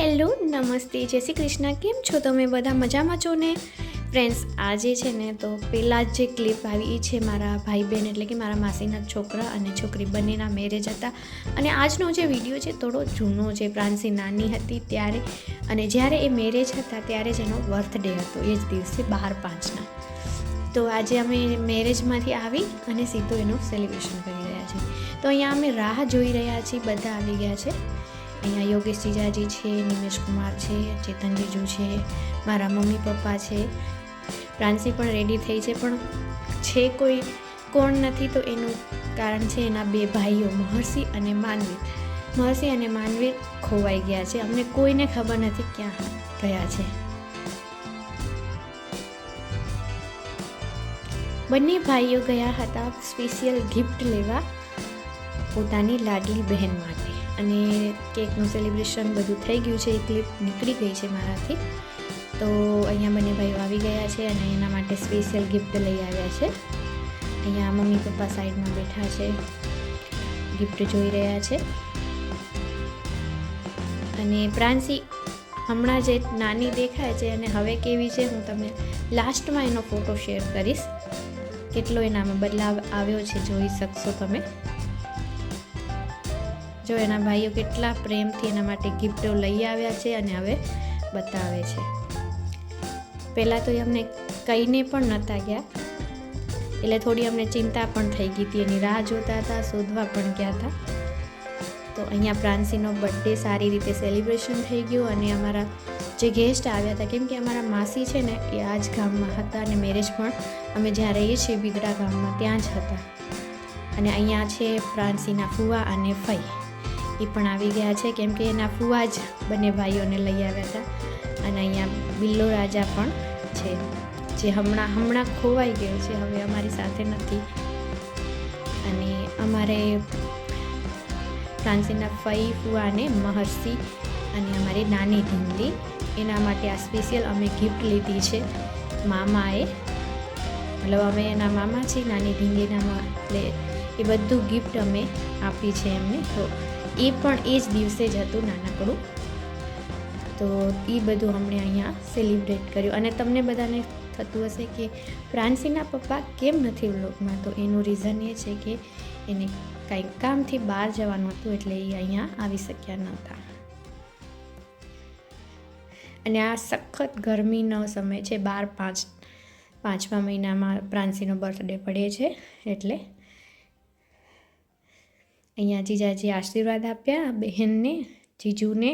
Hello નમસ્તે જય શ્રી કૃષ્ણ. કેમ છો તમે બધા? મજામાં છો ને ફ્રેન્ડ્સ? આજે છે ને તો પહેલાં જ જે ક્લિપ આવી એ છે મારા ભાઈ બહેન એટલે કે મારા માસીના છોકરા અને છોકરી બંનેના મેરેજ હતા. અને આજનો જે વિડીયો છે થોડો જૂનો છે. પ્રાંસી નાની હતી ત્યારે અને જ્યારે એ મેરેજ હતા ત્યારે જ એનો બર્થડે હતો, એ જ દિવસે 12/5ના. તો આજે અમે મેરેજમાંથી આવી અને સીધું એનું સેલિબ્રેશન કરી રહ્યા છીએ. તો અહીંયા અમે રાહ જોઈ રહ્યા છીએ, બધા આવી ગયા છે. અહીંયા યોગેશ જીજાજી છે, નિમેશ કુમાર છે, ચેતન જીજુ છે, મારા મમ્મી પપ્પા છે, પ્રાંસી પણ રેડી થઈ છે. પણ છે કોઈ કોણ નથી તો એનું કારણ છે એના બે ભાઈઓ મહર્ષિ અને માનવીર. મહર્ષિ અને માનવીર ખોવાઈ ગયા છે, અમને કોઈને ખબર નથી ક્યાં ગયા છે. બંને ભાઈઓ ગયા હતા સ્પેશિયલ ગિફ્ટ લેવા પોતાની લાડલી બહેન માટે. અને કેકનું સેલિબ્રેશન બધું થઈ ગયું છે, એ ક્લિપ નીકળી ગઈ છે મારાથી. તો અહીંયા બંને ભાઈઓ આવી ગયા છે અને એના માટે સ્પેશિયલ ગિફ્ટ લઈ આવ્યા છે. અહીંયા મમ્મી પપ્પા સાઈડમાં બેઠા છે, ગિફ્ટ જોઈ રહ્યા છે. અને પ્રાંસી હમણાં જે નાની દેખાય છે અને હવે કેવી છે હું તમને લાસ્ટમાં એનો ફોટો શેર કરીશ. કેટલો એનામાં બદલાવ આવ્યો છે જોઈ શકશો તમે. જો એના ભાઈઓ કેટલા પ્રેમથી એના માટે ગિફ્ટો લઈ આવ્યા છે અને હવે બતાવે છે. પહેલાં તો એ અમને કહીને પણ નહોતા ગયા, એટલે થોડી અમને ચિંતા પણ થઈ ગઈ હતી. એની રાહ જોતા હતા, શોધવા પણ ગયા હતા. તો અહીંયા પ્રાંસીનો બર્થડે સારી રીતે સેલિબ્રેશન થઈ ગયું. અને અમારા જે ગેસ્ટ આવ્યા હતા, કેમ કે અમારા માસી છે ને એ આ જ ગામમાં હતા અને મેરેજ પણ અમે જ્યાં રહીએ છીએ બિદડા ગામમાં ત્યાં જ હતા. અને અહીંયા છે પ્રાંસીના ફુવા અને ફઈ, એ પણ આવી ગયા છે કેમ કે એના ફુવા જ બંને ભાઈઓને લઈ આવ્યા હતા. અને અહીંયા બિલ્લો રાજા પણ છે જે હમણાં ખોવાઈ ગયો છે, હવે અમારી સાથે નથી. અને અમારે પ્રાંસીના ફઈ ફુવા અને મહર્ષિ અને અમારી નાની ઢીંગલી, એના માટે આ સ્પેશિયલ અમે ગિફ્ટ લીધી છે મામાએ. મતલબ અમે એના મામા છીએ, નાની ઢીંગલીના, એટલે એ બધું ગિફ્ટ અમે આપી છે એમને. તો એ પણ એ જ દિવસે જ હતું નાનકડું. તો એ બધું અમને અહીંયા સેલિબ્રેટ કર્યું. અને તમને બધાને થતું હશે કે પ્રાંસીના પપ્પા કેમ નથી વ્લોગમાં, તો એનું રીઝન એ છે કે એને કાંઈક કામથી બહાર જવાનું હતું એટલે એ અહીંયા આવી શક્યા નહોતા. અને આ સખત ગરમીનો સમય છે, 12/5 5મા મહિનામાં પ્રાંસીનો બર્થડે પડે છે એટલે અહીંયા જીજાજી આશીર્વાદ આપ્યા બહેનને, જીજુને.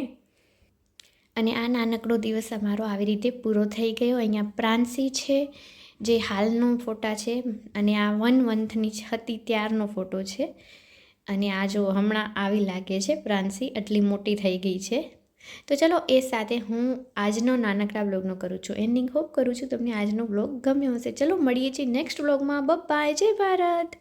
અને આ નાનકડો દિવસ અમારો આવી રીતે પૂરો થઈ ગયો. અહીંયા પ્રાંસી છે જે હાલનો ફોટા છે અને આ 1 મંથની હતી ત્યારનો ફોટો છે. અને આ જો હમણાં આવી લાગે છે પ્રાંસી, આટલી મોટી થઈ ગઈ છે. તો ચલો એ સાથે હું આજનો નાનકડા બ્લોગનો કરું છું એન્ડિંગ. હોપ કરું છું તમને આજનો બ્લોગ ગમ્યો હશે. ચલો મળીએ છીએ નેક્સ્ટ બ્લોગમાં. બાય, જય ભારત.